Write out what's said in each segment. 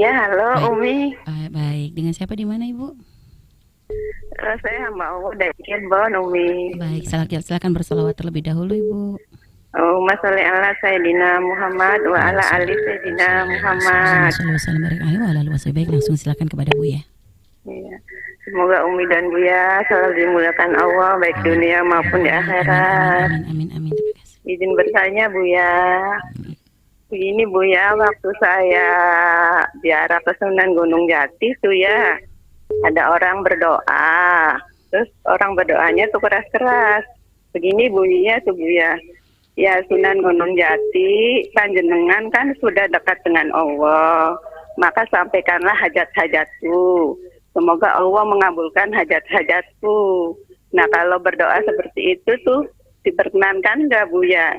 Ya, halo Baik, Umi. baik. Dengan siapa di mana Ibu? Saya mau dari Cirebon, Umi. Baik, silakan bersolawat terlebih dahulu Ibu. Allahumma sholli ala Sayyidina Muhammad wa ala ali Sayyidina Allahumma Muhammad. sholli wa sallim barik alaihi wa ala alihi wasallam. Baik, langsung silakan kepada Bu ya. Ya. Semoga Umi dan Buya selalu dimulakan Allah, baik Amin. dunia maupun di Amin, amin, akhirat. amin, amin, amin. Terima kasih. Izin bertanya, Buya. Begini, Buya, waktu saya ziarah ke Sunan Gunung Jati tuh ya, ada orang berdoa. Terus orang berdoanya tuh keras-keras. Begini bunyinya tuh Buya. Ya Sunan Gunung Jati, panjenengan kan sudah dekat dengan Allah. Maka sampaikanlah hajat-hajatku. Semoga Allah mengabulkan hajat-hajatku. Nah kalau berdoa seperti itu tuh diperkenankan nggak Buya?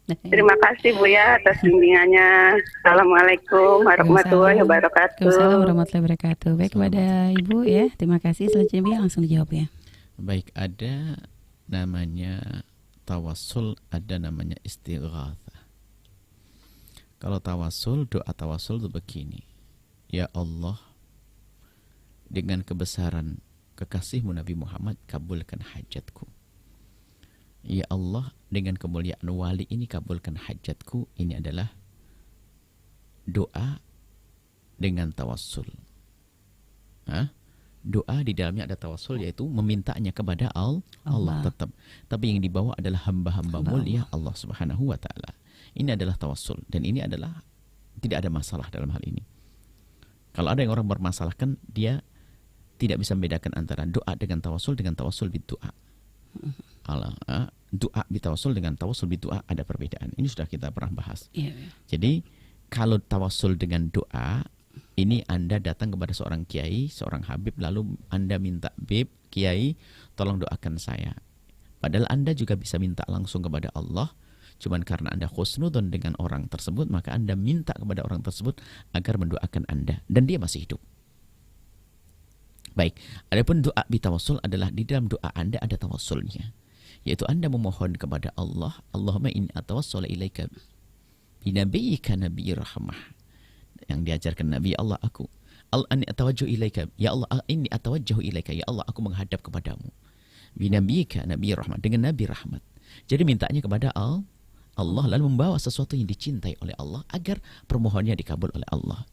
Terima kasih Buya atas bimbingannya. Assalamualaikum warahmatullahi wabarakatuh. Waalaikumsalam warahmatullahi wabarakatuh. Baik, kepada Ibu ya. Terima kasih. Selanjutnya Buya langsung dijawab ya. Baik, ada namanya tawassul, ada namanya istighatsah. Kalau tawassul, doa tawassul itu begini. Ya Allah, dengan kebesaran kekasihmu Nabi Muhammad, kabulkan hajatku. Ya Allah, dengan kemuliaan wali ini kabulkan hajatku. Ini adalah doa dengan tawassul. Doa di dalamnya ada tawassul, yaitu memintanya kepada Allah tetap. Tapi yang dibawa adalah hamba-hamba mulia Allah Subhanahu wa taala. Ini adalah tawassul, dan ini adalah tidak ada masalah dalam hal ini. Kalau ada yang orang bermasalahkan, dia tidak bisa membedakan antara doa dengan tawassul bidu'a. Doa bitawassul dengan tawassul bidu'a ada perbedaan. Ini sudah kita pernah bahas. Jadi kalau tawassul dengan doa, ini Anda datang kepada seorang kiai, seorang habib, lalu Anda minta, "Bib, kiai, tolong doakan saya." Padahal Anda juga bisa minta langsung kepada Allah. Cuman karena Anda husnudon dengan orang tersebut, maka Anda minta kepada orang tersebut agar mendoakan Anda, dan dia masih hidup. Baik, adapun doa bitawassul adalah di dalam doa Anda ada tawassulnya, yaitu Anda memohon kepada Allah, Allahumma inni atawassala ilaika binabiyyika nabiyyi rahmah, yang diajarkan Nabi, Allah aku anni atawajjahu ilaika, ya Allah inni atawajjahu ilaika, ya Allah aku menghadap kepadamu, binabiyyika nabiyyi rahmah, dengan Nabi rahmat. Jadi mintanya kepada Allah, lalu membawa sesuatu yang dicintai oleh Allah agar permohonannya dikabul oleh Allah.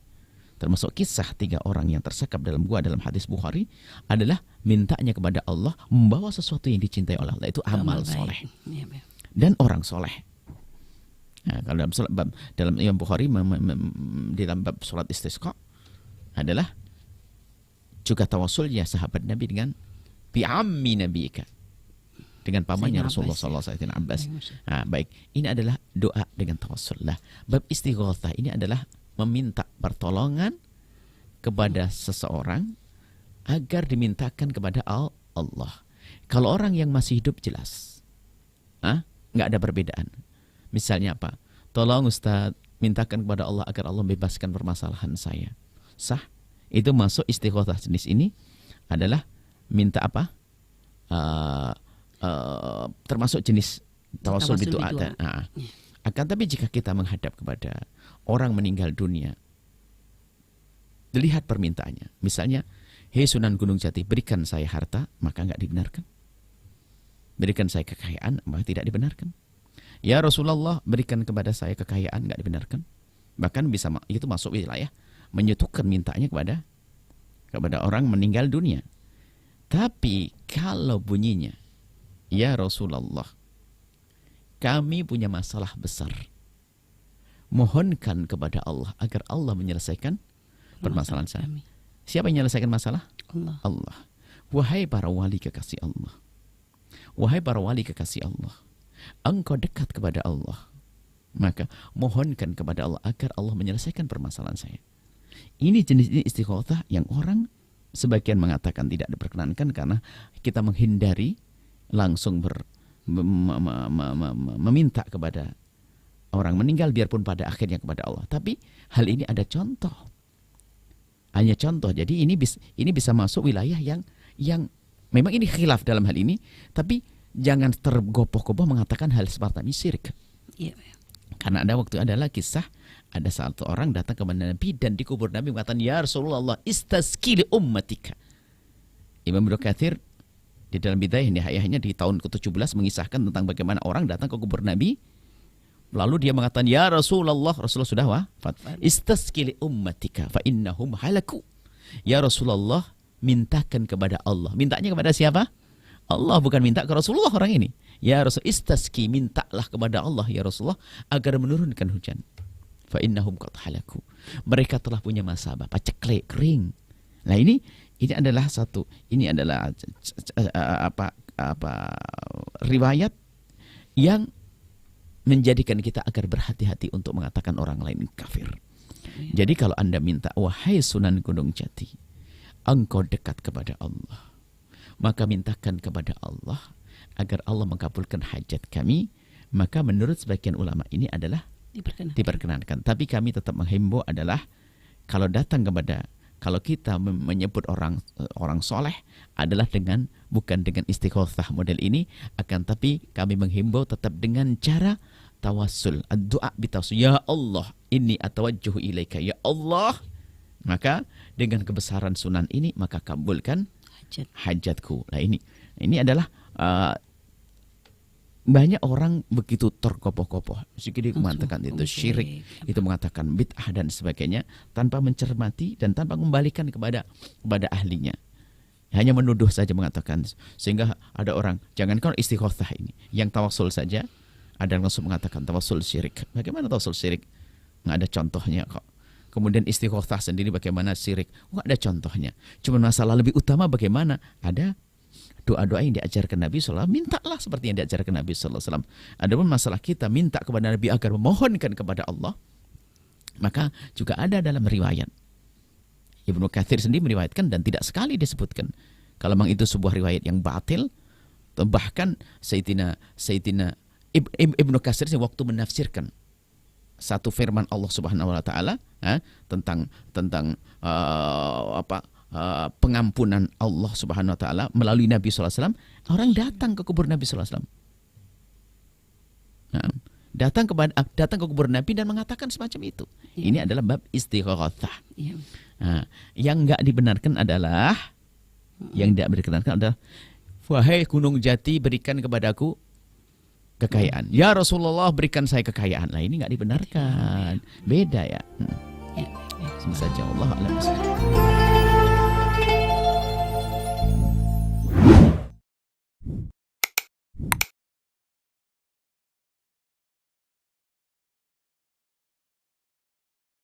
Termasuk kisah 3 orang yang tersekap dalam gua dalam hadis Bukhari adalah mintanya kepada Allah, membawa sesuatu yang dicintai oleh Allah, itu amal soleh dan orang soleh. Nah, kalau dalam Imam Bukhari di dalam bab sholat istisqa adalah juga tawassulnya sahabat Nabi dengan bi'ammi nabiyika, dengan pamannya Rasulullah SAW, Abbas. Nah, baik, ini adalah doa dengan tawassul. Lah, bab istighatsah ini adalah meminta pertolongan kepada seseorang agar dimintakan kepada Allah. Kalau orang yang masih hidup jelas, nggak ada perbedaan. Misalnya apa? Tolong Ustaz, mintakan kepada Allah agar Allah membebaskan permasalahan saya. Sah. Itu masuk istighatsah. Jenis ini adalah minta apa? Termasuk jenis tawassul bidu'a. Akan tapi jika kita menghadap kepada orang meninggal dunia, lihat permintaannya. Misalnya, hei Sunan Gunung Jati, berikan saya harta, maka nggak dibenarkan. Berikan saya kekayaan, maka tidak dibenarkan. Ya Rasulullah, berikan kepada saya kekayaan, nggak dibenarkan. Bahkan bisa itu masuk wilayah menyutukan mintanya kepada orang meninggal dunia. Tapi kalau bunyinya, ya Rasulullah, kami punya masalah besar, mohonkan kepada Allah agar Allah menyelesaikan permasalahan saya. Siapa yang menyelesaikan masalah? Allah. Wahai para wali kekasih Allah, wahai para wali kekasih Allah, engkau dekat kepada Allah, maka mohonkan kepada Allah agar Allah menyelesaikan permasalahan saya. Ini jenis istighatsah yang orang sebagian mengatakan tidak diperkenankan karena kita menghindari langsung meminta kepada orang meninggal, biarpun pada akhirnya kepada Allah. Tapi hal ini ada contoh, hanya contoh. Jadi ini bisa masuk wilayah yang memang ini khilaf dalam hal ini, tapi jangan tergopoh-gopoh mengatakan hal seperti ini syirik. Karena adalah kisah ada satu orang datang kepada Nabi dan di kubur Nabi mengatakan, ya Rasulullah, istasqi li ummatika. Imam Ibnu Katsir di dalam Bidayah Nihayahnya di tahun ke-17 mengisahkan tentang bagaimana orang datang ke kubur Nabi. Lalu dia mengatakan, ya Rasulullah, Rasulullah sudah wafat. Istasqi li ummatika fa innahum halaku. Ya Rasulullah, mintakan kepada Allah. Mintanya kepada siapa? Allah, bukan minta ke Rasulullah orang ini. Ya Rasul, istasqi, mintalah kepada Allah ya Rasulullah agar menurunkan hujan. Fa innahum qad halaku. Mereka telah punya masa paceklik, kering. Nah ini adalah riwayat yang menjadikan kita agar berhati-hati untuk mengatakan orang lain kafir. Jadi kalau Anda minta, wahai Sunan Gunung Jati, engkau dekat kepada Allah, maka mintakan kepada Allah agar Allah mengabulkan hajat kami. Maka menurut sebagian ulama ini adalah diperkenankan. Tapi kami tetap menghimbau adalah kalau kita menyebut orang soleh adalah bukan dengan istighotsah model ini, akan tapi kami menghimbau tetap dengan cara tawassul, doa bitawassul. Ya Allah, inni atawajjahu ilaika, ya Allah, maka dengan kebesaran sunan ini maka kabulkan hajatku. Nah ini adalah banyak orang begitu terkopoh-kopoh, sedikit mengatakan itu syirik, itu mengatakan bid'ah dan sebagainya, tanpa mencermati dan tanpa mengembalikan kepada ahlinya. Hanya menuduh saja mengatakan, sehingga ada orang, jangankan istighotsah ini, yang tawassul saja, ada yang langsung mengatakan tawassul syirik. Bagaimana tawassul syirik? Nggak ada contohnya kok. Kemudian istighotsah sendiri bagaimana syirik? Nggak ada contohnya. Cuma masalah lebih utama bagaimana? Ada doa-doa yang diajarkan Nabi SAW, mintalah seperti yang diajarkan Nabi SAW. Adapun masalah kita minta kepada Nabi agar memohonkan kepada Allah, maka juga ada dalam riwayat. Ibnu Katsir sendiri meriwayatkan dan tidak sekali disebutkan. Kalau memang itu sebuah riwayat yang batil, bahkan Sayyidina Ibnu Katsir waktu menafsirkan satu firman Allah Subhanahu wa taala tentang pengampunan Allah Subhanahu wa taala melalui Nabi sallallahu alaihi wasallam, orang datang ke kubur Nabi sallallahu alaihi wasallam. Datang ke kubur Nabi dan mengatakan semacam itu. Ya. Ini adalah bab istighotsah. Ya. Yang enggak dibenarkan adalah wahai Gunung Jati, berikan kepadaku kekayaan. Ya Rasulullah, berikan saya kekayaan. Nah, ini enggak dibenarkan. Beda ya. Ya. Saja Allah a'lam.